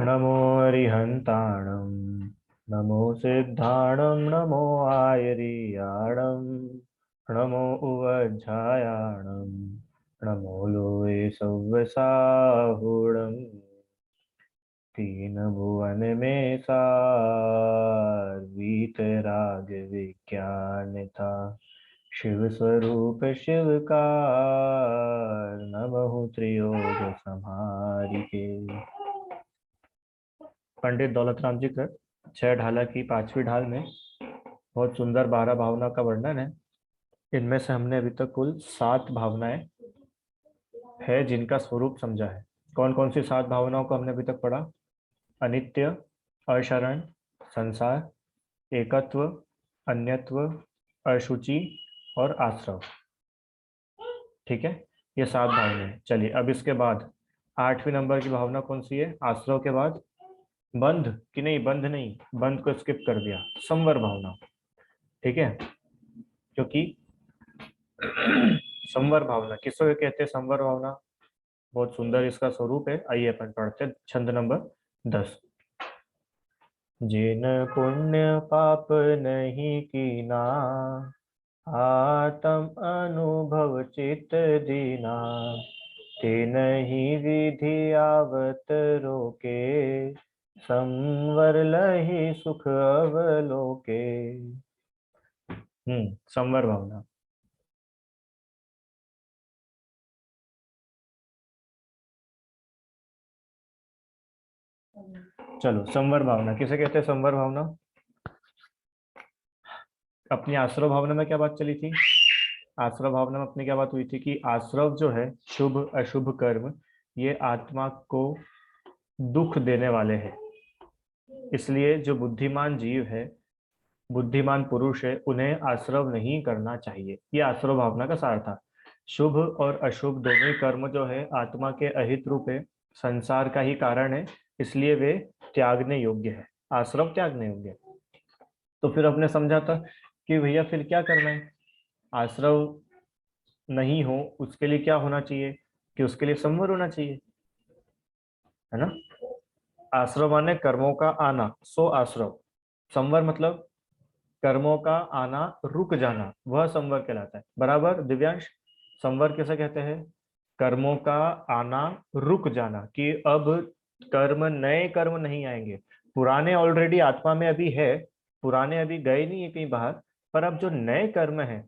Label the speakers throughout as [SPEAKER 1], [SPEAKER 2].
[SPEAKER 1] नमो अरिहन्ताणं नमो सिद्धाणं नमो आयर्याणं नमो उवज्झायाणं नमो लोये सव्वसाहुणं तीन भुवन में सार वीतराग विज्ञान था शिव स्वरूप शिवकार नमः त्रियोग संहारिके। पंडित दौलतराम जी कृत छह ढाला की पांचवी ढाल में बहुत सुंदर 12 भावना का वर्णन है। इनमें से हमने अभी तक कुल 7 भावनाएं है जिनका स्वरूप समझा है। कौन कौन सी 7 भावनाओं को हमने अभी तक पढ़ा? अनित्य, अशरण, संसार, एकत्व, अन्यत्व, अशुचि और आश्रव। ठीक है, ये 7 भावनाएं हैं। चलिए अब इसके बाद 8वीं नंबर की भावना कौन सी है? आश्रव के बाद बंध कि नहीं? बंध नहीं, बंध को स्किप कर दिया, संवर भावना। ठीक है, क्योंकि संवर भावना किसको कहते हैं? संवर भावना बहुत सुंदर इसका स्वरूप है। आइए अपन पढ़ते हैं छंद नंबर 10। जिन पुण्य पाप नहीं कीना आत्म अनुभव चित दीना तिन ही विधि आवत रोके संवर लहि सुख अवलोके। संवर भावना। चलो, संवर भावना किसे कहते हैं? संवर भावना। अपनी आश्रव भावना में क्या बात चली थी? आश्रव भावना में अपनी क्या बात हुई थी कि आश्रव जो है, शुभ अशुभ कर्म, ये आत्मा को दुख देने वाले हैं। इसलिए जो बुद्धिमान जीव है, बुद्धिमान पुरुष है, उन्हें आश्रव नहीं करना चाहिए। ये आश्रव भावना का सार था। शुभ और अशुभ दोनों ही कर्म जो है आत्मा के अहित रूप है, संसार का ही कारण है, इसलिए वे त्यागने योग्य है। आश्रव त्यागने योग्य है। तो फिर आपने समझा था कि भैया फिर क्या करना है? आश्रव नहीं हो उसके लिए क्या होना चाहिए? कि उसके लिए संवर होना चाहिए, है ना? आश्रव माने कर्मों का आना, सो आश्रव। संवर मतलब कर्मों का आना, रुक जाना, वह संवर कहलाता है। बराबर दिव्यांश? संवर किसे कहते हैं? कर्मों का आना, रुक जाना, कि अब कर्म, नए कर्म नहीं आएंगे। पुराने ऑलरेडी आत्मा में अभी है, पुराने अभी गए नहीं है कहीं बाहर, पर अब जो नए कर्म है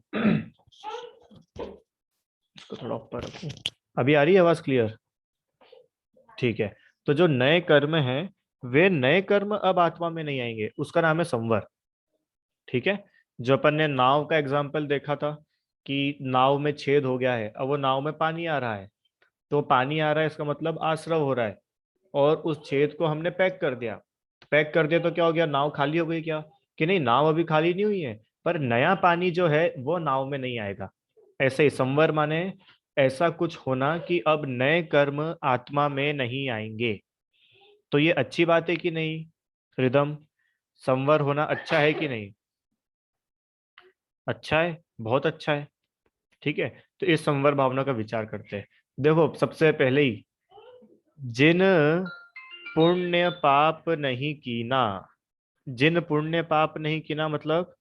[SPEAKER 1] इसको थोड़ा ऊपर रखूं। अभी आ रही है आवाज क्लियर? ठीक है। तो जो नए कर्म हैं, वे नए कर्म अब आत्मा में नहीं आएंगे, उसका नाम है संवर। ठीक है। जो अपन ने नाव का एग्जाम्पल देखा था कि नाव में छेद हो गया है, अब वो नाव में पानी आ रहा है, तो पानी आ रहा है इसका मतलब आश्रव हो रहा है, और उस छेद को हमने पैक कर दिया। पैक कर दिया तो क्या हो गया? नाव खाली हो गई क्या? कि नहीं, नाव अभी खाली नहीं हुई है, पर नया पानी जो है वो नाव में नहीं आएगा। ऐसे ही संवर माने ऐसा कुछ होना कि अब नए कर्म आत्मा में नहीं आएंगे। तो ये अच्छी बात है कि नहीं? रिदम, संवर होना अच्छा है कि नहीं? अच्छा है, बहुत अच्छा है। ठीक है। तो इस संवर भावना का विचार करते हैं। देखो, सबसे पहले ही, जिन पुण्य पाप नहीं कीना। जिन पुण्य पाप नहीं कीना मतलब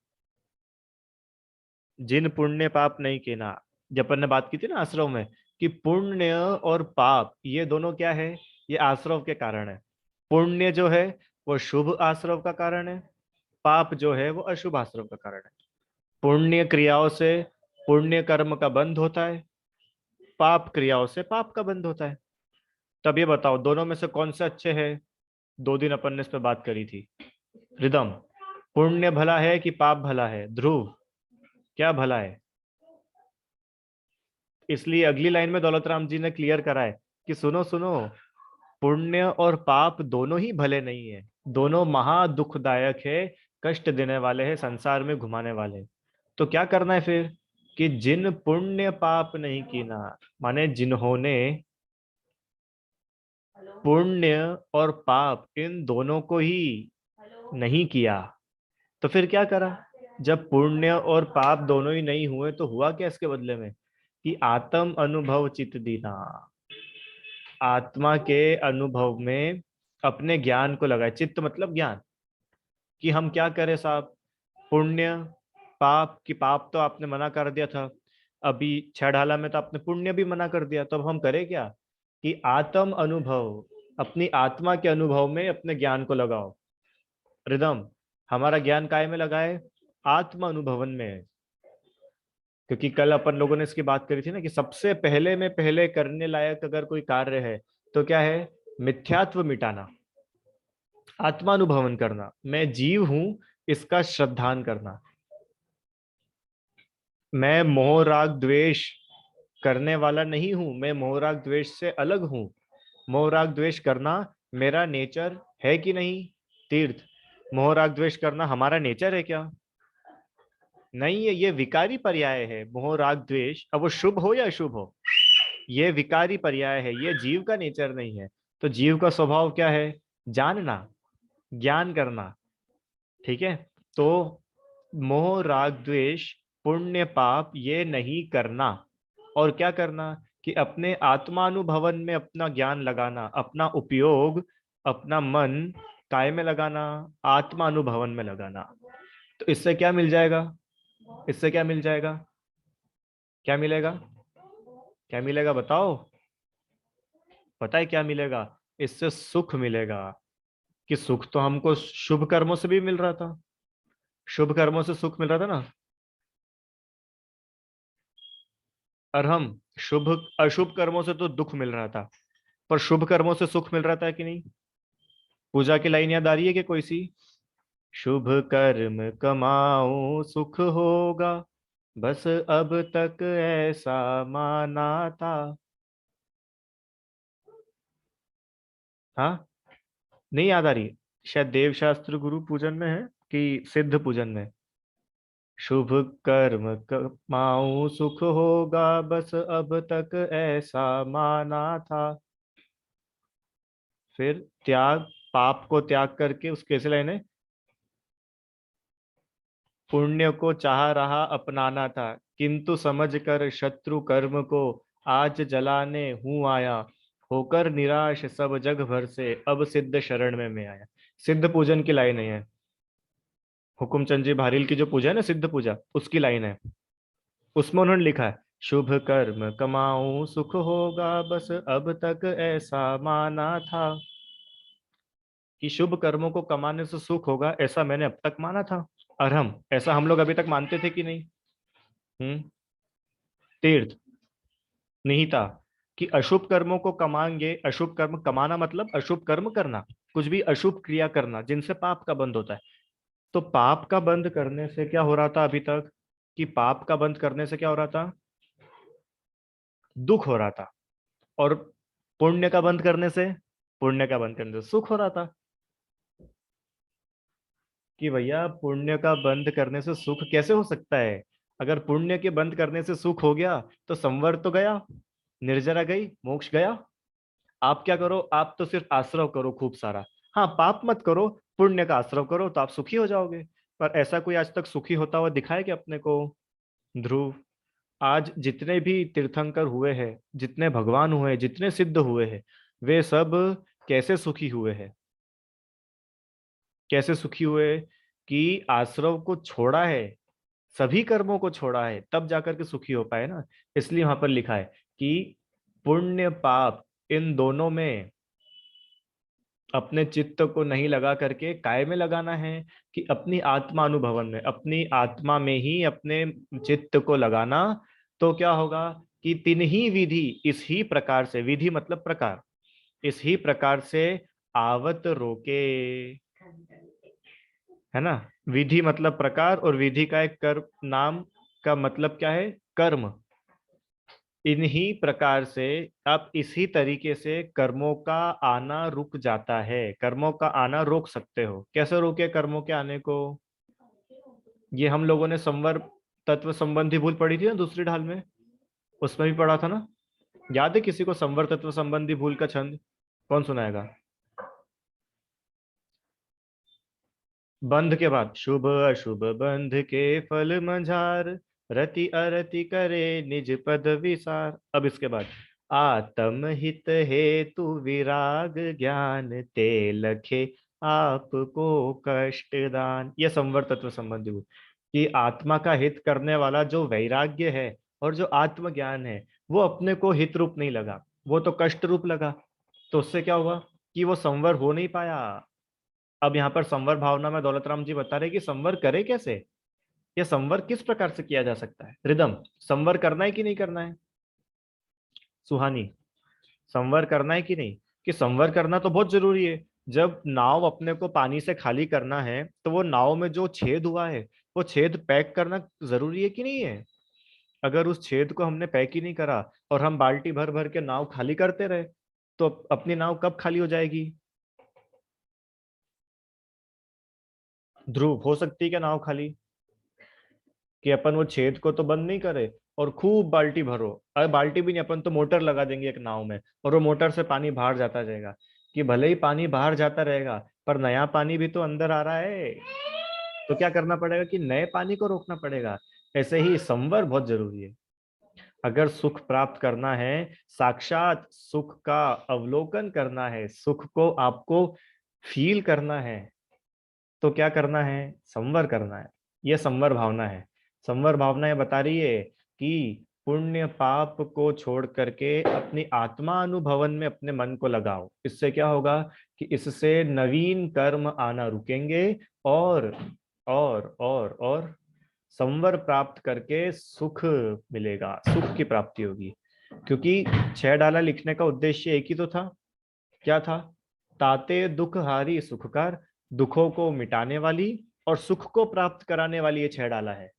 [SPEAKER 1] जिन पुण्य पाप नहीं कीना। जब अपन ने बात की थी ना आश्रव में, कि पुण्य और पाप ये दोनों क्या है? ये आश्रव के कारण है। पुण्य जो है वो शुभ आश्रव का कारण है, पाप जो है वो अशुभ आश्रव का कारण है। पुण्य क्रियाओं से पुण्य कर्म का बंध होता है, पाप क्रियाओं से पाप का बंध होता है। तब ये बताओ, दोनों में से कौन से अच्छे हैं? 2 दिन अपन ने इस पे बात करी थी। रिदम, पुण्य भला है कि पाप भला है? ध्रुव, क्या भला है? इसलिए अगली लाइन में दौलतराम जी ने क्लियर करा है कि सुनो सुनो, पुण्य और पाप दोनों ही भले नहीं है, दोनों महा दुखदायक है, कष्ट देने वाले हैं, संसार में घुमाने वाले हैं। तो क्या करना है फिर? कि जिन पुण्य पाप नहीं कीना, माने जिन्होंने पुण्य और पाप इन दोनों को ही नहीं किया, तो फिर क्या करा? जब पुण्य और पाप दोनों ही नहीं हुए तो हुआ क्या इसके बदले में? कि आत्म अनुभव चित दीना, आत्मा के अनुभव में अपने ज्ञान को लगाए। चित्त मतलब ज्ञान, कि हम क्या करें साहब, पुण्य पाप, की पाप तो आपने मना कर दिया था, अभी छह ढाला में तो आपने पुण्य भी मना कर दिया, तो अब हम करें क्या कि आत्म अनुभव, अपनी आत्मा के अनुभव में अपने ज्ञान को लगाओ। रिदम, हमारा ज्ञान काय में लगा है? आत्म अनुभवन में है। क्योंकि कल अपन लोगों ने इसकी बात करी थी ना कि सबसे पहले में पहले करने लायक अगर कोई कार्य है तो क्या है? मिथ्यात्व मिटाना, आत्मानुभवन करना, मैं जीव हूं इसका श्रद्धान करना। मैं मोह राग द्वेष करने वाला नहीं हूं, मैं मोह राग द्वेष से अलग हूं। मोह राग द्वेष करना मेरा नेचर है कि नहीं? तीर्थ, मोह राग द्वेष करना हमारा नेचर है क्या? नहीं है, ये विकारी पर्याय है। मोह राग द्वेष, अब वो शुभ हो या अशुभ हो, ये विकारी पर्याय है, ये जीव का नेचर नहीं है। तो जीव का स्वभाव क्या है? जानना, ज्ञान करना। ठीक है, तो मोह राग द्वेष, पुण्य पाप ये नहीं करना। और क्या करना कि अपने आत्मानुभवन में अपना ज्ञान लगाना, अपना उपयोग, अपना मन काय में लगाना? आत्मानुभवन में लगाना। तो इससे क्या मिल जाएगा? इससे क्या मिल जाएगा? क्या मिलेगा? क्या मिलेगा बताओ? पता है क्या मिलेगा? इससे सुख मिलेगा। कि सुख तो हमको शुभ कर्मों से भी मिल रहा था, शुभ कर्मों से सुख मिल रहा था ना। और हम शुभ अशुभ कर्मों से तो दुख मिल रहा था, पर शुभ कर्मों से सुख मिल रहा था कि नहीं? पूजा की लाइन याद आ रही है कि कोई सी? शुभ कर्म कमाऊं सुख होगा, बस अब तक ऐसा माना था। हाँ, नहीं याद आ रही? शायद देव शास्त्र गुरु पूजन में है कि सिद्ध पूजन में। शुभ कर्म कमाऊं सुख होगा, बस अब तक ऐसा माना था। फिर त्याग, पाप को त्याग करके उस कैसे लाइन है? पुण्य को चाह रहा अपनाना था, किंतु समझ कर शत्रु कर्म को आज जलाने हूं आया। होकर निराश सब जग भर से, अब सिद्ध शरण में मैं आया। सिद्ध पूजन की लाइन है, हुकुमचंद जी भारिल की जो पूजा है ना, सिद्ध पूजा, उसकी लाइन है। उसमें उन्होंने लिखा है, शुभ कर्म कमाऊं सुख होगा, बस अब तक ऐसा माना था। कि शुभ कर्मों को कमाने से सुख होगा ऐसा मैंने अब तक माना था। और हम ऐसा, हम लोग अभी तक मानते थे कि नहीं? हम्म। तीर्थ, निहिता, कि अशुभ कर्मों को कमाएंगे। अशुभ कर्म कमाना मतलब अशुभ कर्म करना, कुछ भी अशुभ क्रिया करना जिनसे पाप का बंध होता है। तो पाप का बंध करने से क्या हो रहा था अभी तक? कि पाप का बंध करने से क्या हो रहा था? दुख हो रहा था। और पुण्य का बंध करने से, पुण्य का बंध करने से सुख हो रहा था। कि भैया पुण्य का बंद करने से सुख कैसे हो सकता है? अगर पुण्य के बंद करने से सुख हो गया तो संवर तो गया, निर्जरा गई, मोक्ष गया। आप क्या करो, आप तो सिर्फ आश्रव करो खूब सारा। हाँ, पाप मत करो, पुण्य का आश्रव करो तो आप सुखी हो जाओगे। पर ऐसा कोई आज तक सुखी होता हुआ दिखा है कि अपने को? ध्रुव, आज जितने भी तीर्थंकर हुए हैं, जितने भगवान हुए हैं, जितने सिद्ध हुए हैं, वे सब कैसे सुखी हुए हैं? कैसे सुखी हुए? कि आश्रव को छोड़ा है, सभी कर्मों को छोड़ा है, तब जाकर के सुखी हो पाए ना। इसलिए वहां पर लिखा है कि पुण्य पाप इन दोनों में अपने चित्त को नहीं लगा करके काय में लगाना है? कि अपनी आत्मा अनुभवन में, अपनी आत्मा में ही अपने चित्त को लगाना। तो क्या होगा कि तीन ही विधि इस ही प्रकार से, विधि मतलब प्रकार, इस ही प्रकार से आवत रोके। है ना? विधि मतलब प्रकार, और विधि का एक कर्म नाम का मतलब क्या है? कर्म। इन्हीं प्रकार से आप इसी तरीके से कर्मों का आना रुक जाता है, कर्मों का आना रोक सकते हो। कैसे रोके कर्मों के आने को? ये हम लोगों ने संवर तत्व संबंधी भूल पढ़ी थी ना दूसरी ढाल में, उसमें भी पढ़ा था ना। याद है किसी को संवर तत्व संबंधी भूल का छंद? कौन सुनाएगा? बंध के बाद, शुभ अशुभ बंध के फल मंझार, रति अरति करे निज पद विसार। अब इसके बाद, आत्म हित हेतु विराग ज्ञान ते लखे आपको कष्ट दान। यह संवर तत्व संबंधी हुई कि आत्मा का हित करने वाला जो वैराग्य है और जो आत्मज्ञान है वो अपने को हित रूप नहीं लगा, वो तो कष्ट रूप लगा। तो उससे क्या हुआ कि वो संवर हो नहीं पाया। अब यहाँ पर संवर भावना में दौलत राम जी बता रहे कि संवर करे कैसे, ये संवर किस प्रकार से किया जा सकता है। रिदम, संवर करना है कि नहीं करना है? सुहानी, संवर करना है कि नहीं? कि संवर करना तो बहुत जरूरी है। जब नाव अपने को पानी से खाली करना है तो वो नाव में जो छेद हुआ है वो छेद पैक करना जरूरी है कि नहीं है? अगर उस छेद को हमने पैक ही नहीं करा और हम बाल्टी भर भर के नाव खाली करते रहे तो अपनी नाव कब खाली हो जाएगी? ध्रुव, हो सकती है क्या नाव खाली? कि अपन वो छेद को तो बंद नहीं करे और खूब बाल्टी भरो। अरे बाल्टी भी नहीं, अपन तो मोटर लगा देंगे एक नाव में और वो मोटर से पानी बाहर जाता जाएगा। कि भले ही पानी बाहर जाता रहेगा पर नया पानी भी तो अंदर आ रहा है। तो क्या करना पड़ेगा कि नए पानी को रोकना पड़ेगा। ऐसे ही संवर बहुत जरूरी है। अगर सुख प्राप्त करना है, साक्षात सुख का अवलोकन करना है, सुख को आपको फील करना है, तो क्या करना है? संवर करना है। यह संवर भावना है। संवर भावना ये बता रही है कि पुण्य पाप को छोड़ करके अपनी आत्मा अनुभवन में अपने मन को लगाओ। इससे क्या होगा कि इससे नवीन कर्म आना रुकेंगे और और संवर प्राप्त करके सुख मिलेगा, सुख की प्राप्ति होगी। क्योंकि छह डाला लिखने का उद्देश्य एक ही तो था। क्या था? ताते दुख हारी सुखकार, दुखों को मिटाने वाली और सुख को प्राप्त कराने वाली ये छह डाला है।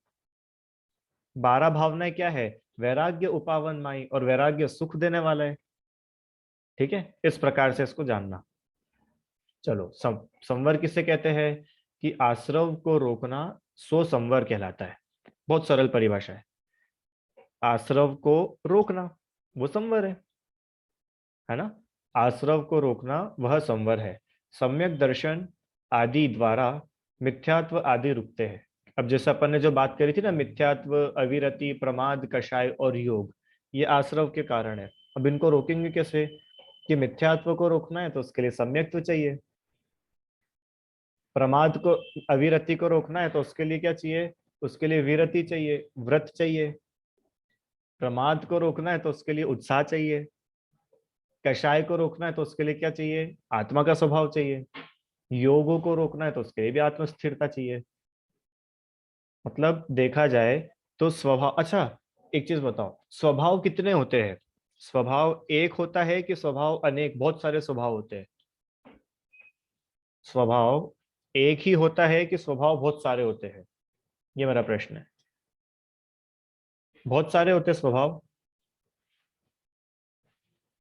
[SPEAKER 1] 12 भावनाएं क्या है? वैराग्य उपावन माई, और वैराग्य सुख देने वाला है। ठीक है, इस प्रकार से इसको जानना। चलो, संवर किसे कहते हैं? कि आश्रव को रोकना सो संवर कहलाता है। बहुत सरल परिभाषा है। आश्रव को रोकना वो संवर है ना? आश्रव को रोकना वह संवर है। सम्यक दर्शन आदि द्वारा मिथ्यात्व आदि रुकते हैं। अब जैसे अपन ने जो बात करी थी ना, मिथ्यात्व, अविरति, प्रमाद, कषाय और योग, ये आश्रव के कारण है। अब इनको रोकेंगे कैसे? कि मिथ्यात्व को रोकना है तो उसके लिए सम्यक्त्व चाहिए। प्रमाद को, अविरति को रोकना है तो उसके लिए क्या चाहिए? उसके लिए विरति चाहिए, व्रत चाहिए। प्रमाद को रोकना है तो उसके लिए उत्साह चाहिए। कषाय को रोकना है तो उसके लिए क्या चाहिए? आत्मा का स्वभाव चाहिए। योगों को रोकना है तो उसके लिए भी आत्म स्थिरता चाहिए। मतलब देखा जाए तो स्वभाव, अच्छा एक चीज बताओ, स्वभाव कितने होते हैं? स्वभाव एक होता है कि स्वभाव अनेक, बहुत सारे स्वभाव होते हैं? स्वभाव एक ही होता है कि स्वभाव बहुत सारे होते हैं? ये मेरा प्रश्न है। बहुत सारे होते हैं स्वभाव?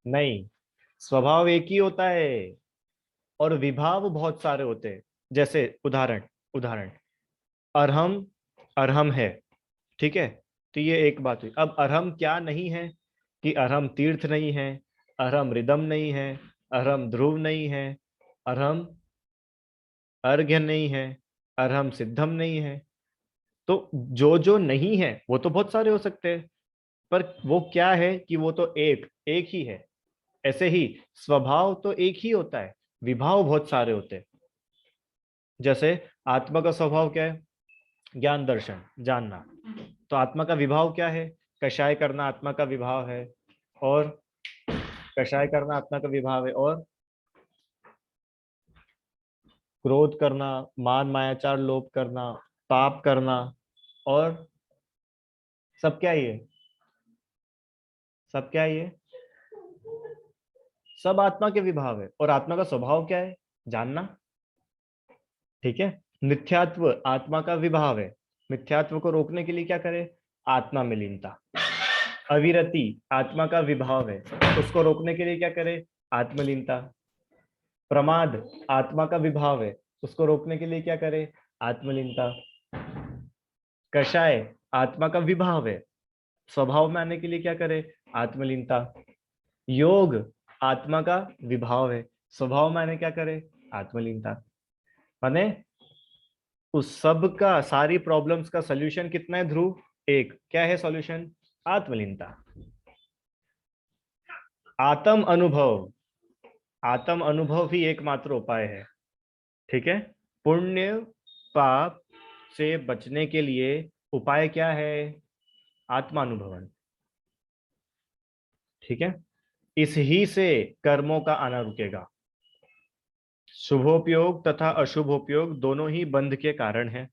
[SPEAKER 1] नहीं, स्वभाव एक ही होता है और विभाव बहुत सारे होते हैं। जैसे उदाहरण, उदाहरण अरहम, अरहम है, ठीक है? तो ये एक बात हुई। अब अरहम क्या नहीं है? कि अरहम तीर्थ नहीं है, अरहम रिदम नहीं है, अरहम ध्रुव नहीं है, अरहम अर्घ्य नहीं है, अरहम सिद्धम नहीं है। तो जो जो नहीं है वो तो बहुत सारे हो सकते हैं, पर वो क्या है कि वो तो एक एक ही है। ऐसे ही स्वभाव तो एक ही होता है, विभाव बहुत सारे होते हैं। जैसे आत्मा का स्वभाव क्या है? ज्ञान दर्शन जानना। तो आत्मा का विभाव क्या है? कषाय करना आत्मा का विभाव है। और कषाय करना आत्मा का विभाव है। और क्रोध करना, मान मायाचार लोभ करना, पाप करना, और सब क्या है ये? सब क्या है ये? सब आत्मा के विभाव है। और आत्मा का स्वभाव क्या है? जानना। ठीक है। मिथ्यात्व आत्मा का विभाव है। मिथ्यात्व को रोकने के लिए क्या करे? आत्मा में लीनता। अविरति आत्मा का विभाव है, उसको रोकने के लिए क्या करे? आत्मलीनता। प्रमाद आत्मा का विभाव है, उसको रोकने के लिए क्या करे? आत्मलीनता। कषाय आत्मा का विभाव है, स्वभाव में आने के लिए क्या करे? आत्मलीनता। योग आत्मा का विभाव है, स्वभाव में आने क्या करे? आत्मलीनता। माने उस सब का, सारी प्रॉब्लम्स का सॉल्यूशन कितना है ध्रुव? एक। क्या है सॉल्यूशन? आत्मलीनता। आत्म अनुभव, आत्म अनुभव ही एकमात्र उपाय है। ठीक है, पुण्य पाप से बचने के लिए उपाय क्या है? आत्मानुभवन। ठीक है, इस ही से कर्मों का आना रुकेगा। शुभोपयोग तथा अशुभोपयोग दोनों ही बंध के कारण है।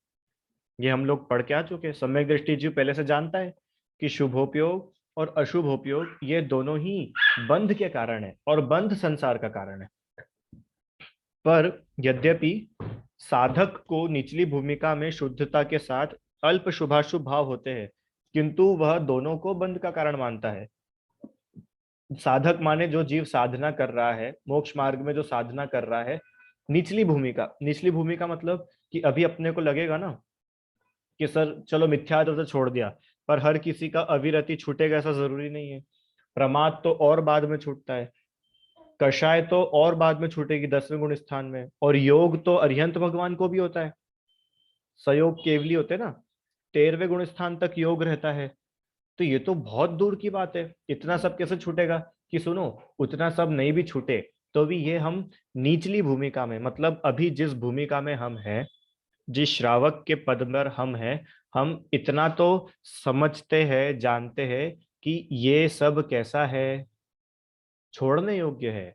[SPEAKER 1] ये हम लोग पढ़ के आ चुके हैं। सम्यक दृष्टि जीव पहले से जानता है कि शुभोपयोग और अशुभोपयोग ये दोनों ही बंध के कारण है और बंध संसार का कारण है। पर यद्यपि साधक को निचली भूमिका में शुद्धता के साथ अल्प शुभाशुभ भाव होते हैं, किंतु वह दोनों को बंध का कारण मानता है। साधक माने जो जीव साधना कर रहा है, मोक्ष मार्ग में जो साधना कर रहा है, निचली भूमिका, निचली भूमिका मतलब कि अभी अपने को लगेगा ना कि सर चलो मिथ्यात्व तो छोड़ दिया, पर हर किसी का अविरति छूटेगा ऐसा जरूरी नहीं है। प्रमाद तो और बाद में छूटता है, कषाय तो और बाद में छूटेगी 10वें गुण स्थान में, और योग तो अरिहंत भगवान को भी होता है। सयोग केवली होते ना, 13वें गुण स्थान तक योग रहता है। तो ये तो बहुत दूर की बात है, इतना सब कैसे छूटेगा? कि सुनो, उतना सब नहीं भी छूटे तो भी ये हम निचली भूमिका में, मतलब अभी जिस भूमिका में हम हैं, जिस श्रावक के पद पर हम हैं, हम इतना तो समझते हैं, जानते हैं कि ये सब कैसा है, छोड़ने योग्य है।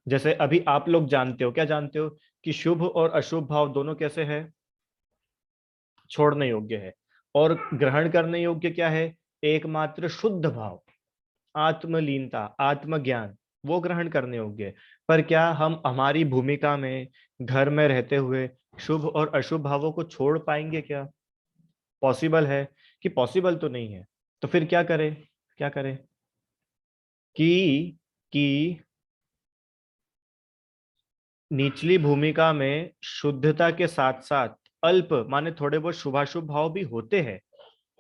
[SPEAKER 1] जैसे अभी आप लोग जानते हो, क्या जानते हो? कि शुभ और अशुभ भाव दोनों कैसे है? छोड़ने योग्य है। और ग्रहण करने योग्य क्या है? एकमात्र शुद्ध भाव, आत्मलीनता, आत्मज्ञान, वो ग्रहण करने योग्य है। पर क्या हम हमारी भूमिका में घर में रहते हुए शुभ और अशुभ भावों को छोड़ पाएंगे क्या? पॉसिबल है? कि पॉसिबल तो नहीं है। तो फिर क्या करें? क्या करें? कि निचली भूमिका में शुद्धता के साथ साथ अल्प माने थोड़े बहुत शुभाशुभ भाव भी होते हैं,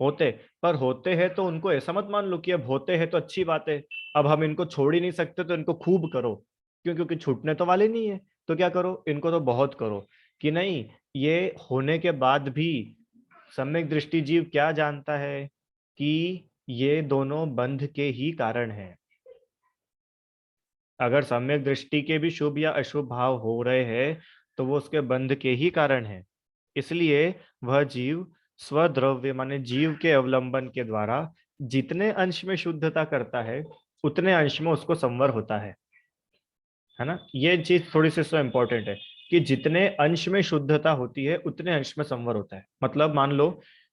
[SPEAKER 1] होते, पर होते हैं तो उनको ऐसा मत मान लो कि अब होते हैं तो अच्छी बात है, अब हम इनको छोड़ ही नहीं सकते तो इनको खूब करो। क्यों? क्योंकि छूटने तो वाले नहीं है। तो क्या करो? इनको तो बहुत करो। कि नहीं, ये होने के बाद भी सम्यक दृष्टि जीव क्या जानता है? कि ये दोनों बंध के ही कारण हैं। अगर सम्यक दृष्टि के भी शुभ या अशुभ भाव हो रहे हैं तो वो उसके बंध के ही कारण है। इसलिए वह जीव स्वद्रव्य माने जीव के अवलंबन के द्वारा जितने अंश में शुद्धता करता है, उतने अंश में उसको संवर होता है ना। ये चीज थोड़ी सी सो इम्पोर्टेंट है कि जितने अंश में शुद्धता होती है उतने अंश में संवर होता है। मतलब मान लो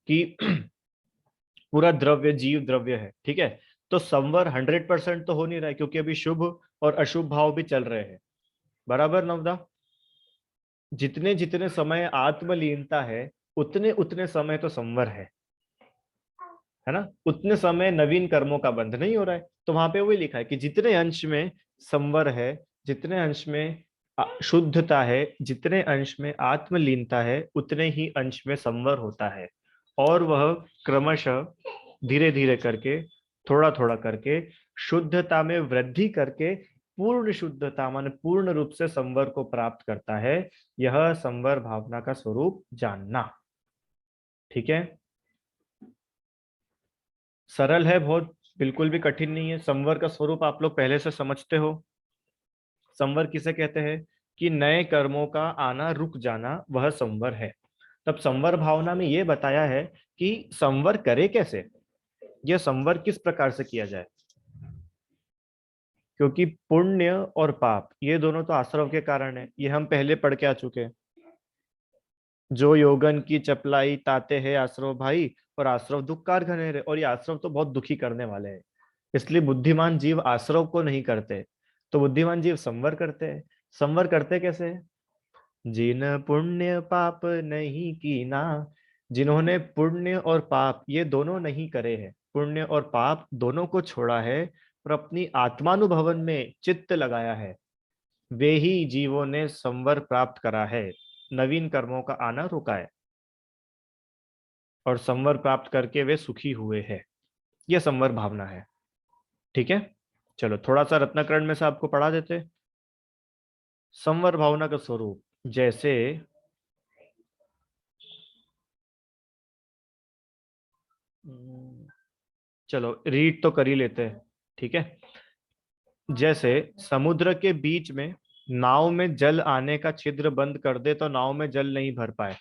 [SPEAKER 1] कि पूरा द्रव्य जीव द्रव्य है, ठीक है, तो संवर 100% तो हो नहीं रहा है क्योंकि अभी शुभ और अशुभ भाव भी चल रहे हैं। बराबर नवदा? जितने जितने समय आत्मलीनता है, उतने उतने समय तो संवर है ना, उतने समय नवीन कर्मों का बंध नहीं हो रहा है। तो वहां पे वही लिखा है कि जितने अंश में संवर है, जितने अंश में शुद्धता है, जितने अंश में आत्मलीनता है, उतने ही अंश में संवर होता है। और वह क्रमशः धीरे धीरे करके, थोड़ा थोड़ा करके शुद्धता में वृद्धि करके पूर्ण शुद्धता मान पूर्ण रूप से संवर को प्राप्त करता है। यह संवर भावना का स्वरूप जानना। ठीक है, सरल है बहुत, बिल्कुल भी कठिन नहीं है। संवर का स्वरूप आप लोग पहले से समझते हो। संवर किसे कहते हैं? कि नए कर्मों का आना रुक जाना, वह संवर है। तब संवर भावना में यह बताया है कि संवर करे कैसे, यह संवर किस प्रकार से किया जाए। क्योंकि पुण्य और पाप ये दोनों तो आश्रव के कारण है, ये हम पहले पढ़ के आ चुके हैं। जो योगन की चपलाई ताते हैं आश्रव भाई, और आश्रव दुखकार घनेरे, और ये आश्रव तो बहुत दुखी करने वाले हैं। इसलिए बुद्धिमान जीव आश्रव को नहीं करते, तो बुद्धिमान जीव संवर करते हैं। संवर करते कैसे? जिन पुण्य पाप नहीं कीना, जिन्होंने पुण्य और पाप ये दोनों नहीं करे हैं, पुण्य और पाप दोनों को छोड़ा है और अपनी आत्मानुभवन में चित्त लगाया है, वे ही जीवों ने संवर प्राप्त करा है, नवीन कर्मों का आना रुका है, और संवर प्राप्त करके वे सुखी हुए हैं। यह संवर भावना है। ठीक है, चलो थोड़ा सा रत्नाकरण में से आपको पढ़ा देते हैं। संवर भावना का स्वरूप जैसे चलो रीड तो कर ही लेते हैं। ठीक है, जैसे समुद्र के बीच में नाव में जल आने का छिद्र बंद कर दे तो नाव में जल नहीं भर पाए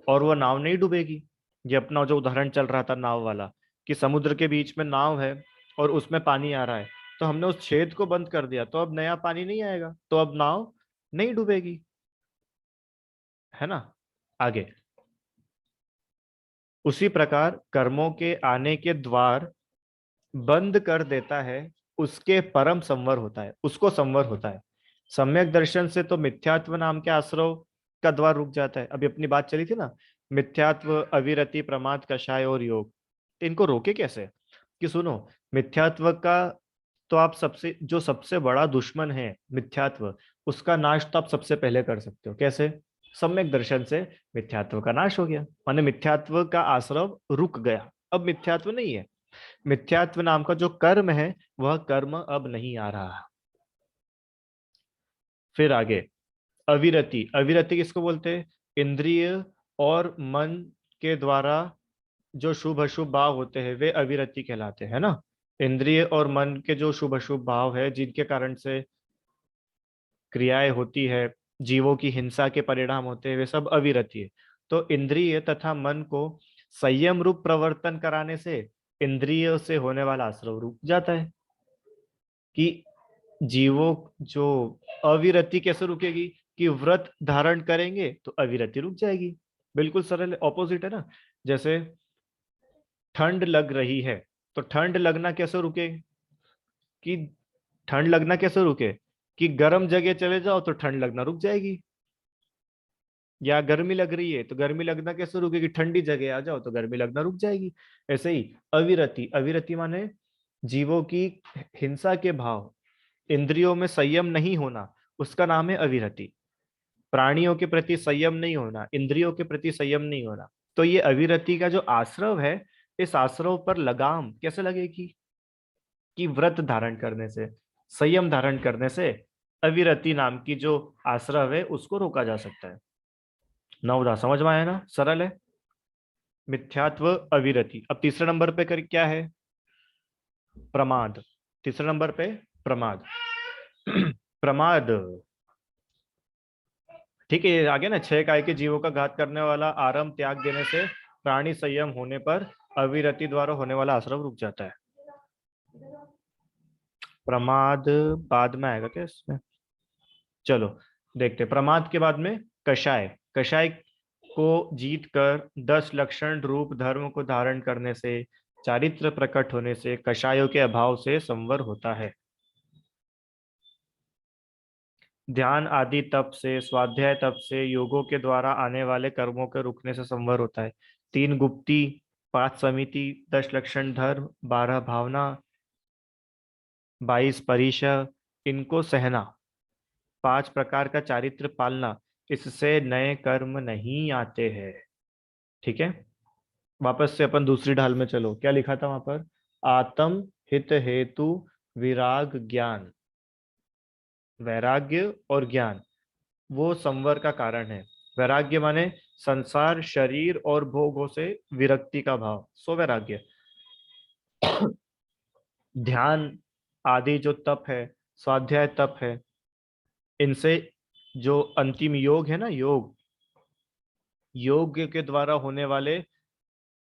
[SPEAKER 1] और वो नाव नहीं डूबेगी। ये अपना जो उदाहरण चल रहा था नाव वाला, कि समुद्र के बीच में नाव है और उसमें पानी आ रहा है, तो हमने उस छेद को बंद कर दिया तो अब नया पानी नहीं आएगा, तो अब नाव नहीं डूबेगी, है ना। आगे, उसी प्रकार कर्मों के आने के द्वार बंद कर देता है, उसके परम संवर होता है, उसको संवर होता है। सम्यक दर्शन से तो मिथ्यात्व नाम के आश्रव का द्वार रुक जाता है। अभी अपनी बात चली थी ना, मिथ्यात्व, अविरति, प्रमाद, कषाय और योग, तो इनको रोके कैसे? कि सुनो, मिथ्यात्व का तो आप सबसे, जो सबसे बड़ा दुश्मन है मिथ्यात्व, उसका नाश तो आप सबसे पहले कर सकते हो। कैसे? सम्यक दर्शन से मिथ्यात्व का नाश हो गया, माने मिथ्यात्व का आश्रव रुक गया, अब मिथ्यात्व नहीं है। मिथ्यात्व नाम का जो कर्म है वह कर्म अब नहीं आ रहा। फिर आगे, अविरति, अविरति किसको बोलते हैं? इंद्रिय और मन के द्वारा जो शुभ अशुभ भाव होते हैं वे अविरति कहलाते हैं ना। इंद्रिय और मन के जो शुभ अशुभ भाव है जिनके कारण से क्रियाएं होती है, जीवों की हिंसा के परिणाम होते हैं, वे सब अविरति है। तो इंद्रिय तथा मन को संयम रूप प्रवर्तन कराने से इंद्रियों से होने वाला आश्रव रुक जाता है। कि जीवों जो अविरति कैसे रुकेगी? कि व्रत धारण करेंगे तो अविरति रुक जाएगी। बिल्कुल सरल ऑपोजिट है ना। जैसे ठंड लग रही है, तो ठंड लगना कैसे रुके? कि ठंड लगना कैसे रुके? कि गर्म जगह चले जाओ तो ठंड लगना रुक जाएगी। या गर्मी लग रही है तो गर्मी लगना कैसे रुकेगी? ठंडी जगह आ जाओ तो गर्मी लगना रुक जाएगी। ऐसे ही अविरति, अविरति माने जीवों की हिंसा के भाव, इंद्रियों में संयम नहीं होना, उसका नाम है अविरति। प्राणियों के प्रति संयम नहीं होना, इंद्रियों के प्रति संयम नहीं होना, तो ये अविरति का जो आश्रव है, इस आश्रव पर लगाम कैसे लगेगी? कि व्रत धारण करने से, संयम धारण करने से अविरति नाम की जो आश्रव है उसको रोका जा सकता है। नवदा समझ में आया ना? सरल है। मिथ्यात्व, अविरति। अब तीसरे नंबर पे कर क्या है? प्रमाद। तीसरे नंबर पे प्रमाद। प्रमाद, ठीक है, ये आगे ना, छह काय के जीवों का घात करने वाला आरंभ त्याग देने से प्राणी संयम होने पर अविरति द्वारा होने वाला आश्रव रुक जाता है। प्रमाद बाद में आएगा क्या इसमें? चलो देखते, प्रमाद के बाद में कषाय। कषाय को जीत कर 10 लक्षण रूप धर्म को धारण करने से, चारित्र प्रकट होने से, कषायों के अभाव से संवर होता है। ध्यान आदि तप से, स्वाध्याय तप से, योगों के द्वारा आने वाले कर्मों के रुकने से संवर होता है। 3 गुप्ती, 5 समिति, 10 लक्षण धर्म, 12 भावना, 22 परिशह, इनको सहना, 5 प्रकार का चारित्र पालना, इससे नए कर्म नहीं आते हैं। ठीक है, वापस से अपन दूसरी ढाल में चलो। क्या लिखा था वहां पर? आत्म हित हेतु विराग ज्ञान, वैराग्य और ज्ञान वो संवर का कारण है। वैराग्य माने संसार, शरीर और भोगों से विरक्ति का भाव, सो वैराग्य। ध्यान आदि जो तप है, स्वाध्याय तप है, इनसे जो अंतिम योग है ना, योग, योग के द्वारा होने वाले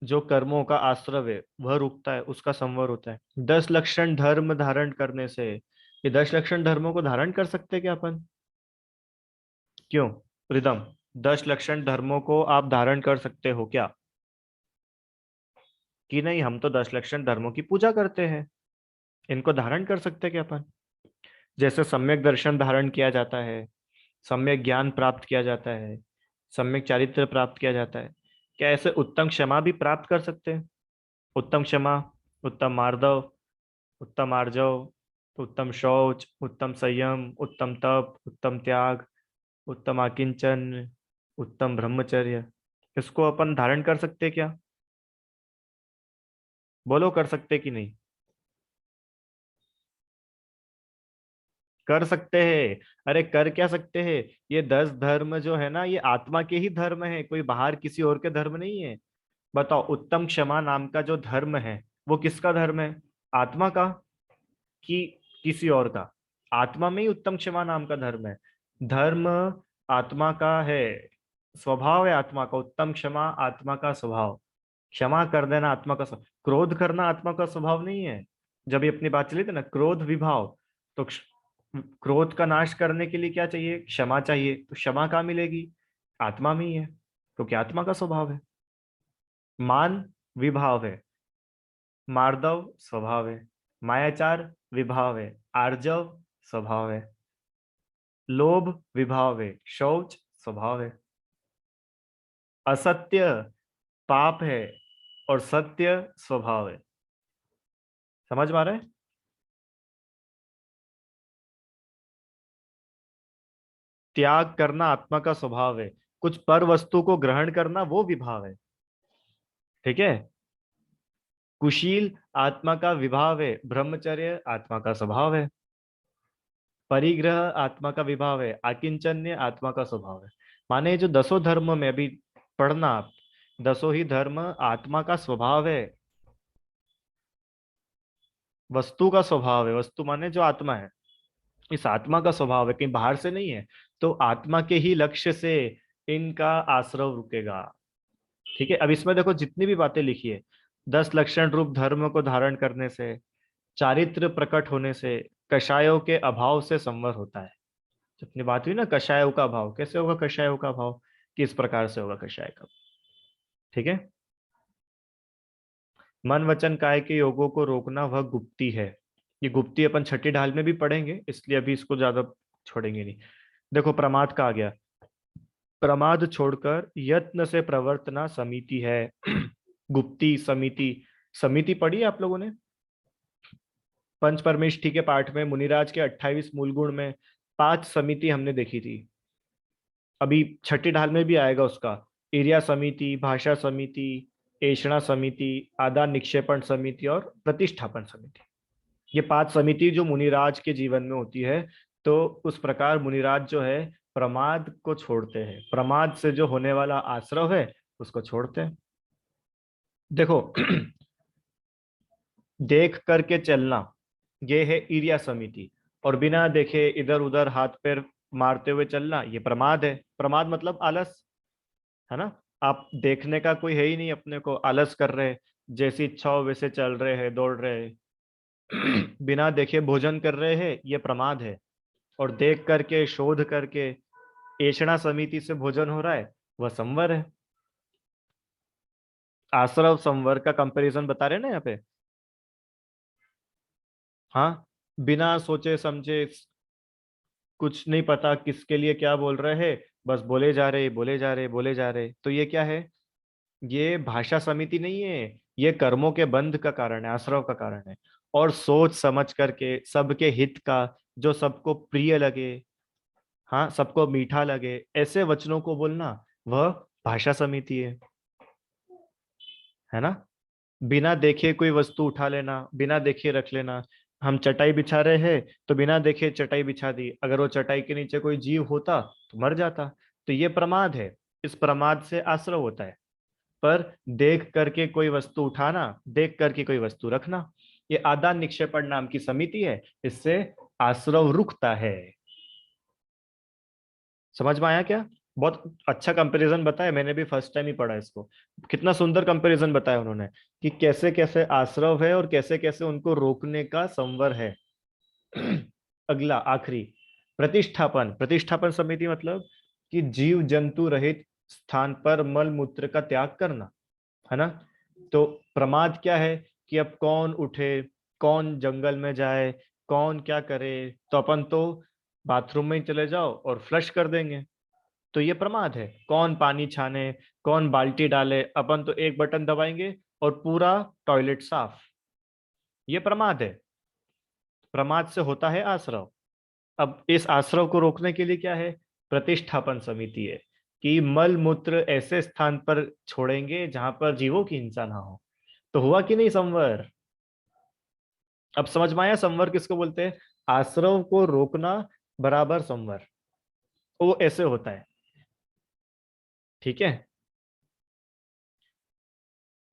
[SPEAKER 1] जो कर्मों का आश्रव है वह रुकता है, उसका संवर होता है। 10 लक्षण धर्म धारण करने से, ये 10 लक्षण धर्मों को धारण कर सकते हैं क्या अपन? क्यों रिदम, 10 लक्षण धर्मों को आप धारण कर सकते हो क्या? कि नहीं, हम तो 10 लक्षण धर्मों की पूजा करते हैं, इनको धारण कर सकते हैं क्या अपन? जैसे सम्यक दर्शन धारण किया जाता है, सम्यक ज्ञान प्राप्त किया जाता है, सम्यक चारित्र प्राप्त किया जाता है, क्या ऐसे उत्तम क्षमा भी प्राप्त कर सकते हैं? उत्तम क्षमा, उत्तम मार्दव, उत्तम आर्जव, उत्तम शौच, उत्तम संयम, उत्तम तप, उत्तम त्याग, उत्तम आकिंचन, उत्तम ब्रह्मचर्य, इसको अपन धारण कर सकते हैं क्या? बोलो, कर सकते कि नहीं? कर सकते हैं। अरे कर क्या सकते हैं? ये 10 धर्म जो है ना, ये आत्मा के ही धर्म है, कोई बाहर किसी और के धर्म नहीं है। बताओ, उत्तम क्षमा नाम का जो धर्म है वो किसका धर्म है? आत्मा का। कि किसी और का। आत्मा में ही उत्तम क्षमा नाम का धर्म है। धर्म आत्मा का है, स्वभाव है आत्मा का। उत्तम क्षमा आत्मा का स्वभाव। क्षमा कर देना आत्मा का स्वभाव। क्रोध करना आत्मा का स्वभाव नहीं है। जब ये अपनी बात चली थी ना, क्रोध विभाव, तो क्रोध का नाश करने के लिए क्या चाहिए? क्षमा चाहिए। तो क्षमा कहाँ मिलेगी? आत्मा में ही है, क्योंकि आत्मा का स्वभाव है। मान विभाव है, मार्दव स्वभाव है, मायाचार विभाव है, आर्जव स्वभाव है, लोभ विभाव है, शौच स्वभाव है, असत्य पाप है, और सत्य स्वभाव है। समझ में आ रहा है? त्याग करना आत्मा का स्वभाव है। कुछ पर वस्तु को ग्रहण करना वो विभाव है। ठीक है। कुशील आत्मा का विभाव है, ब्रह्मचर्य आत्मा का स्वभाव है, परिग्रह आत्मा का विभाव है, आकिंचन्य आत्मा का स्वभाव है। माने जो दसों धर्म में अभी पढ़ना आप, दसों ही धर्म आत्मा का स्वभाव है, वस्तु का स्वभाव है। वस्तु माने जो आत्मा है, इस आत्मा का स्वभाव है, कहीं बाहर से नहीं है। तो आत्मा के ही लक्ष्य से इनका आश्रव रुकेगा। ठीक है। अब इसमें देखो जितनी भी बातें लिखी है, 10 लक्षण रूप धर्म को धारण करने से, चारित्र प्रकट होने से, कषायों के अभाव से संवर होता है। जितनी बात हुई ना, कषायों का अभाव कैसे होगा, कषायों का अभाव किस प्रकार से होगा कषाय का। ठीक है। मन वचन काय के योगों को रोकना वह गुप्ती है। ये गुप्ती अपन छठी ढाल में भी पढ़ेंगे, इसलिए अभी इसको ज्यादा छोड़ेंगे नहीं। देखो प्रमाद का आ गया। प्रमाद छोड़कर यत्न से प्रवर्तना समिति है। गुप्ती समिति। समिति पढ़ी है आप लोगों ने? पंच परमेष्ठी के पाठ में मुनिराज के 28 मूल गुण में 5 समिति हमने देखी थी। अभी छठी ढाल में भी आएगा उसका। इरिया समिति, भाषा समिति, ऐषणा समिति, आदान निक्षेपण समिति और प्रतिष्ठापन समिति। ये 5 समिति जो मुनिराज के जीवन में होती है। तो उस प्रकार मुनिराज जो है प्रमाद को छोड़ते हैं, प्रमाद से जो होने वाला आश्रव है उसको छोड़ते हैं। देखो देख करके चलना, ये है ईर्ष्या समिति। और बिना देखे इधर उधर हाथ पैर मारते हुए चलना, ये प्रमाद है। प्रमाद मतलब आलस, है ना। आप देखने का कोई है ही नहीं, अपने को आलस कर रहे, जैसी इच्छा हो वैसे चल रहे हैं, दौड़ रहे हैं। बिना देखे भोजन कर रहे हैं, ये प्रमाद है। और देख करके शोध करके ऐषणा समिति से भोजन हो रहा है, वह संवर है। आश्रव संवर का कंपैरिजन बता रहे हैं ना यहाँ पे। हाँ, बिना सोचे समझे, कुछ नहीं पता किसके लिए क्या बोल रहे हैं, बस बोले जा रहे बोले जा रहे बोले जा रहे, तो ये क्या है? ये भाषा समिति नहीं है, ये कर्मों के बंध का कारण है, आश्रव का कारण है। और सोच समझ करके सबके हित का, जो सबको प्रिय लगे, हाँ सबको मीठा लगे, ऐसे वचनों को बोलना, वह भाषा समिति है ना। बिना देखे कोई वस्तु उठा लेना, बिना देखे रख लेना। हम चटाई बिछा रहे हैं, तो बिना देखे चटाई बिछा दी, अगर वो चटाई के नीचे कोई जीव होता तो मर जाता। तो ये प्रमाद है। इस प्रमाद से आश्रव होता है। पर देख करके कोई वस्तु उठाना, देख करके कोई वस्तु रखना, ये आदान निक्षेपण नाम की समिति है। इससे आश्रव रुकता है। समझ में आया क्या? बहुत अच्छा कंपैरिजन बताया, मैंने भी फर्स्ट टाइम ही पढ़ा इसको। कितना सुंदर कंपैरिजन बताया उन्होंने, कि कैसे कैसे आश्रव है और कैसे कैसे उनको रोकने का संवर है। अगला आखिरी, प्रतिष्ठापन। प्रतिष्ठापन समिति मतलब कि जीव जंतु रहित स्थान पर मल मूत्र का त्याग करना, है ना। तो प्रमाद क्या है? कि अब कौन उठे, कौन जंगल में जाए, कौन क्या करे, तो अपन तो बाथरूम में ही चले जाओ और फ्लश कर देंगे। तो ये प्रमाद है। कौन पानी छाने, कौन बाल्टी डाले, अपन तो एक बटन दबाएंगे और पूरा टॉयलेट साफ। ये प्रमाद है। प्रमाद से होता है आश्रव। अब इस आश्रव को रोकने के लिए क्या है? प्रतिष्ठापन समिति है, कि मल मूत्र ऐसे स्थान पर छोड़ेंगे जहां पर जीवों की हिंसा ना हो। तो हुआ कि नहीं संवर? अब समझ में आया संवर किसको बोलते हैं? आश्रव को रोकना बराबर संवर, वो ऐसे होता है। ठीक है।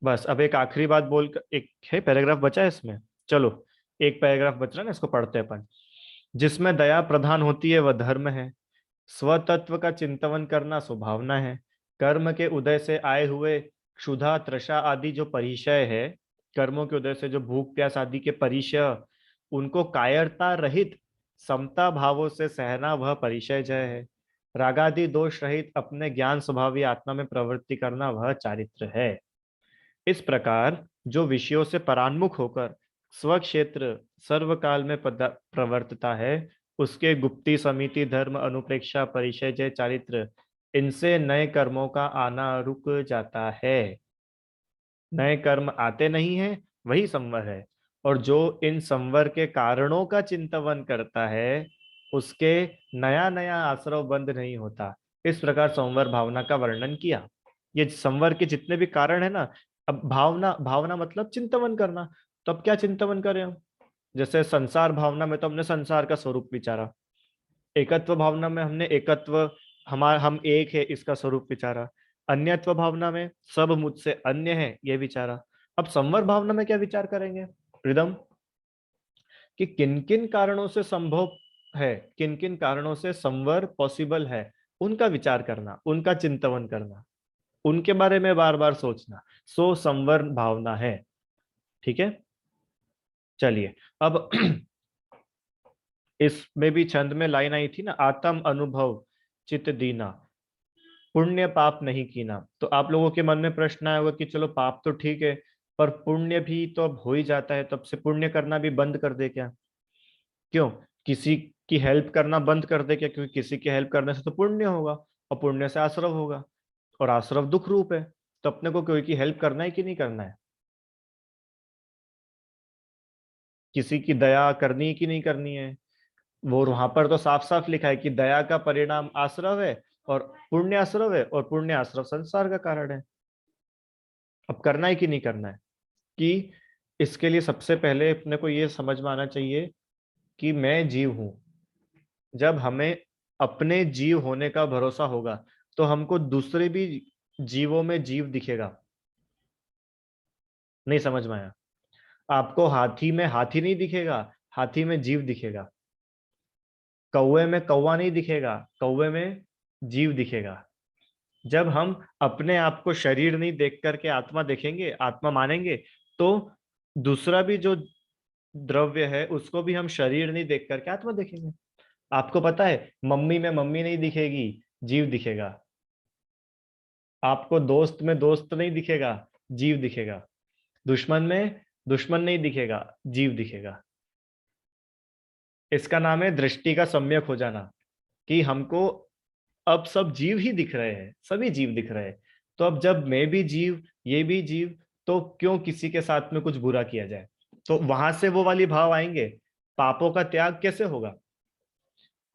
[SPEAKER 1] बस अब एक आखिरी बात बोल, एक है पैराग्राफ बचा है इसमें, चलो एक पैराग्राफ बच रहा है ना, इसको पढ़ते हैं अपन। जिसमें दया प्रधान होती है वह धर्म है, स्वतत्व का चिंतन करना स्वभावना है, कर्म के उदय से आए हुए क्षुधा तृषा आदि जो परिचय है, कर्मों के उदय से जो भूख प्यास आदि के परिचय, उनको कायरता रहित समता भावों से सहना वह परिचय जय है, रागादि दोष रहित अपने ज्ञान स्वभावी आत्मा में प्रवृत्ति करना वह चारित्र है। इस प्रकार जो विषयों से परान्मुख होकर स्वक्षेत्र सर्वकाल में प्रवर्तता है, उसके गुप्ती समिति धर्म अनुप्रेक्षा परिचय जय चारित्र, इनसे नए कर्मों का आना रुक जाता है। नए कर्म आते नहीं हैं, वही संवर है। और जो इन संवर के कारणों का चिंतन करता है, उसके नया नया आश्रव बंद नहीं होता। इस प्रकार संवर भावना का वर्णन किया। ये संवर के जितने भी कारण है ना, अब भावना, भावना मतलब चिंतन करना, तो अब क्या चिंतन करें हम? जैसे संसार भावना में तो हमने संसार का स्वरूप विचारा, एकत्व भावना में हमने एकत्व, हमारा हम एक है इसका स्वरूप विचारा, अन्यत्व भावना में सब मुझसे अन्य है ये विचारा। अब संवर भावना में क्या विचार करेंगे रिदम, कि किन किन कारणों से संभव है, किन किन कारणों से संवर पॉसिबल है, उनका विचार करना, उनका चिंतन करना, उनके बारे में बार बार सोचना, सो संवर भावना है। ठीक है, चलिए अब इसमें भी छंद में लाइन आई थी ना, आत्म अनुभव चित्त दीना, पुण्य पाप नहीं कीना। तो आप लोगों के मन में प्रश्न आया होगा कि चलो पाप तो ठीक है, पर पुण्य भी तो अब हो ही जाता है, तब से पुण्य करना भी बंद कर दे क्या? क्यों? किसी की हेल्प करना बंद कर दे क्या? क्योंकि किसी की हेल्प करने से तो पुण्य होगा, और पुण्य से आश्रव होगा, और आश्रव दुख रूप है। तो अपने को कोई की हेल्प करना है कि नहीं करना है? किसी की दया करनी है कि नहीं करनी है? वो वहां पर तो साफ साफ लिखा है कि दया का परिणाम आश्रव है, और पुण्य आश्रव है, और पुण्य आश्रव संसार का कारण है। अब करना है कि नहीं करना है? कि इसके लिए सबसे पहले अपने को ये समझ में आना चाहिए कि मैं जीव हूं। जब हमें अपने जीव होने का भरोसा होगा, तो हमको दूसरे भी जीवों में जीव दिखेगा। नहीं समझ में आया? आपको हाथी में हाथी नहीं दिखेगा, हाथी में जीव दिखेगा। कौवे में कौवा नहीं दिखेगा, कौवे में जीव दिखेगा। जब हम अपने आप को शरीर नहीं देख करके आत्मा देखेंगे, आत्मा मानेंगे, तो दूसरा भी जो द्रव्य है उसको भी हम शरीर नहीं देख करके आत्मा देखेंगे। आपको पता है, मम्मी में मम्मी नहीं दिखेगी, जीव दिखेगा। आपको दोस्त में दोस्त नहीं दिखेगा, जीव दिखेगा। दुश्मन में दुश्मन नहीं दिखेगा, जीव दिखेगा। इसका नाम है दृष्टि का सम्यक हो जाना, कि हमको अब सब जीव ही दिख रहे हैं, सभी जीव दिख रहे हैं। तो अब जब मैं भी जीव, ये भी जीव, तो क्यों किसी के साथ में कुछ बुरा किया जाए? तो वहां से वो वाली भाव आएंगे। पापों का त्याग कैसे होगा?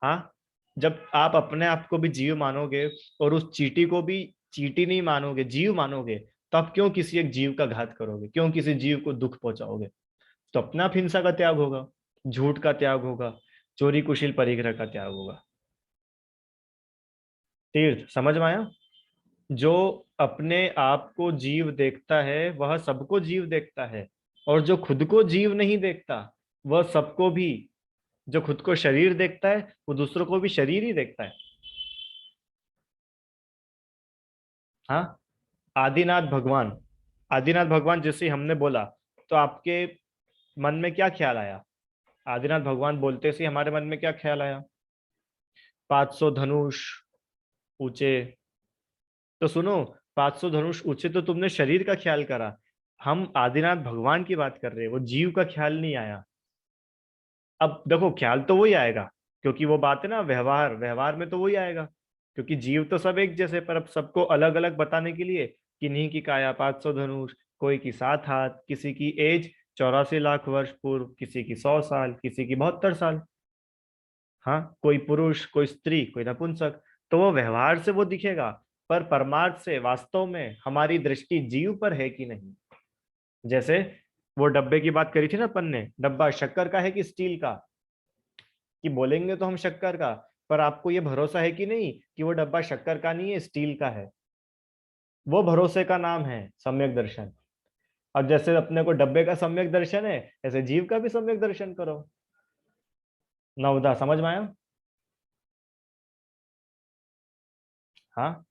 [SPEAKER 1] हाँ, जब आप अपने आप को भी जीव मानोगे, और उस चींटी को भी चींटी नहीं मानोगे, जीव मानोगे, तो आप क्यों किसी एक जीव का घात करोगे? क्यों किसी जीव को दुख पहुंचाओगे? तो अपना आप हिंसा का त्याग होगा, झूठ का त्याग होगा, चोरी कुशील परिग्रह का त्याग होगा। तीर्थ समझ में आया? जो अपने आप को जीव देखता है वह सबको जीव देखता है, और जो खुद को जीव नहीं देखता वह सबको भी, जो खुद को शरीर देखता है वो दूसरों को भी शरीर ही देखता है। हाँ, आदिनाथ भगवान, आदिनाथ भगवान जैसे हमने बोला, तो आपके मन में क्या ख्याल आया? आदिनाथ भगवान बोलते से हमारे मन में क्या ख्याल आया? 500 धनुष ऊंचे। तो सुनो, 500 धनुष ऊंचे तो तुमने शरीर का ख्याल करा, हम आदिनाथ भगवान की बात कर रहे हैं, वो जीव का ख्याल नहीं आया। अब देखो, ख्याल तो वही आएगा, क्योंकि वो बात है ना, व्यवहार, व्यवहार में तो वही आएगा, क्योंकि जीव तो सब एक जैसे, पर अब सबको अलग अलग बताने के लिए, किन्हीं की काया 500 धनुष, कोई की 7 हाथ, किसी की एज 84 लाख वर्ष पूर्व, किसी की 100 साल, किसी की 72 साल। हाँ, कोई पुरुष, कोई स्त्री, कोई नपुंसक। तो वो व्यवहार से वो दिखेगा, पर परमार्थ से वास्तव में हमारी दृष्टि जीव पर है कि नहीं। जैसे वो डब्बे की बात करी थी ना अपन ने, डब्बा शक्कर का है कि स्टील का? कि बोलेंगे तो हम शक्कर का, पर आपको ये भरोसा है कि नहीं कि वो डब्बा शक्कर का नहीं है, स्टील का है? वो भरोसे का नाम है सम्यक दर्शन। अब जैसे अपने को डब्बे का सम्यक दर्शन है, ऐसे जीव का भी सम्यक दर्शन करो। नवदा समझ में आया? हाँ,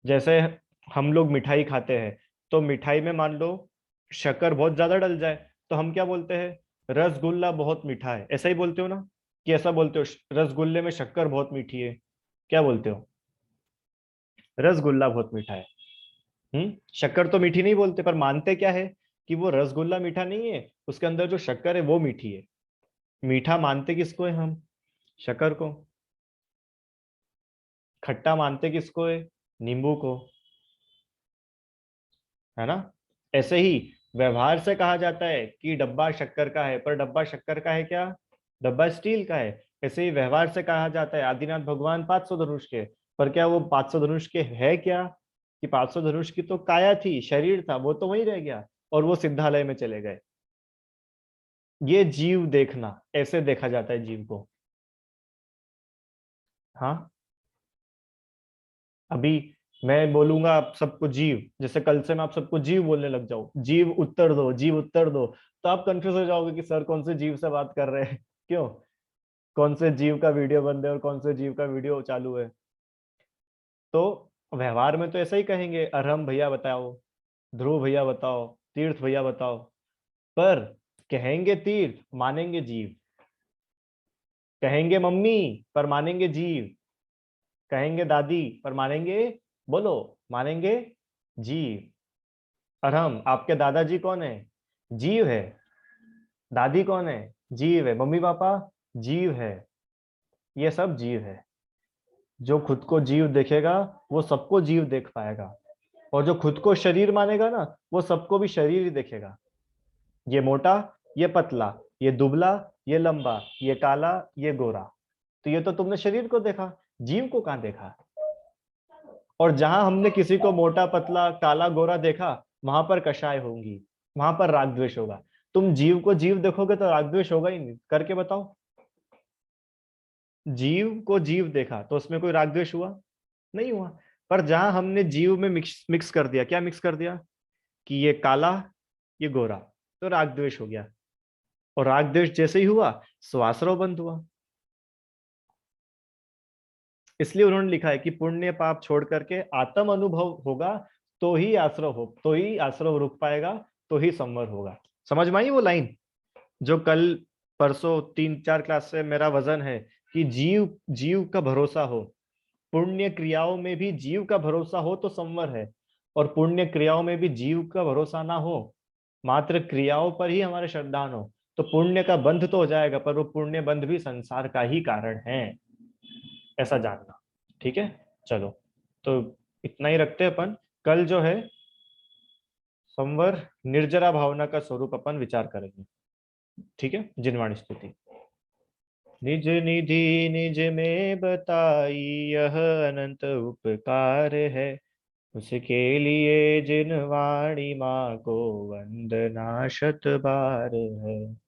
[SPEAKER 1] जैसे हम लोग मिठाई खाते हैं, तो मिठाई में मान लो शक्कर बहुत ज्यादा डल जाए, तो हम क्या बोलते हैं? रसगुल्ला बहुत मीठा है, ऐसा ही बोलते हो ना? कि ऐसा बोलते हो रसगुल्ले में शक्कर बहुत मीठी है? क्या बोलते हो? रसगुल्ला बहुत मीठा है। शक्कर तो मीठी नहीं बोलते, पर मानते क्या है? कि वो रसगुल्ला मीठा नहीं है, उसके अंदर जो शक्कर है वो मीठी है। मीठा मानते किसको है हम? शक्कर को। खट्टा मानते किसको है? नींबू को। है ना? ऐसे ही व्यवहार से कहा जाता है कि डब्बा शक्कर का है, पर डब्बा शक्कर का है क्या? डब्बा स्टील का है। ऐसे ही व्यवहार से कहा जाता है आदिनाथ भगवान 500 धनुष के, पर क्या वो 500 धनुष के है क्या? कि 500 धनुष की तो काया थी, शरीर था, वो तो वहीं रह गया और वो सिद्धालय में चले गए। ये जीव देखना, ऐसे देखा जाता है जीव को। हाँ, अभी मैं बोलूंगा आप सबको जीव, जैसे कल से मैं आप सबको जीव बोलने लग जाऊं, जीव उत्तर दो, जीव उत्तर दो, तो आप कंफ्यूज हो जाओगे कि सर कौन से जीव से बात कर रहे हैं। क्यों? कौन से जीव का वीडियो बंद है और कौन से जीव का वीडियो चालू है? तो व्यवहार में तो ऐसा ही कहेंगे, अरहम भैया बताओ, ध्रुव भैया बताओ, तीर्थ भैया बताओ। पर कहेंगे तीर्थ, मानेंगे जीव। कहेंगे मम्मी, पर मानेंगे जीव। कहेंगे दादी, पर मानेंगे, बोलो, मानेंगे जीव। अरहम, आपके दादाजी कौन है? जीव है। दादी कौन है? जीव है। मम्मी पापा जीव है। ये सब जीव है। जो खुद को जीव देखेगा वो सबको जीव देख पाएगा, और जो खुद को शरीर मानेगा ना, वो सबको भी शरीर ही देखेगा। ये मोटा, ये पतला, ये दुबला, ये लंबा, ये काला, ये गोरा। तो ये तो तुमने शरीर को देखा, जीव को कहाँ देखा? और जहां हमने किसी को मोटा पतला काला गोरा देखा, वहां पर कषाय होंगी, वहां पर राग द्वेष होगा। तुम जीव को जीव देखोगे तो राग द्वेष होगा ही नहीं, करके बताओ। जीव को जीव देखा तो उसमें कोई राग द्वेष हुआ? नहीं हुआ। पर जहां हमने जीव में मिक्स मिक्स कर दिया, क्या मिक्स कर दिया? कि ये काला, ये गोरा, तो राग द्वेष हो गया। और राग द्वेष जैसे ही हुआ, स्वाश्रव बंद हुआ। इसलिए उन्होंने लिखा है कि पुण्य पाप छोड़ करके आत्म अनुभव होगा, तो ही आश्रव रुक पाएगा, तो ही संवर होगा। समझ में आई वो लाइन? जो कल परसों 3-4 क्लास से मेरा वजन है कि जीव जीव का भरोसा हो, पुण्य क्रियाओं में भी जीव का भरोसा हो तो संवर है, और पुण्य क्रियाओं में भी जीव का भरोसा ना हो, मात्र क्रियाओं पर ही हमारे श्रद्धा हो, तो पुण्य का बंध तो हो जाएगा, पर वो पुण्य बंध भी संसार का ही कारण है। ऐसा जानना। ठीक है, चलो, तो इतना ही रखते हैं अपन। कल जो है संवर निर्जरा भावना का स्वरूप अपन विचार करेंगे। ठीक है, जिनवाणी स्तुति। निज निधि निज में बताई, यह अनंत उपकार है, उसके लिए जिन वाणी माँ को वंदना शत बार है।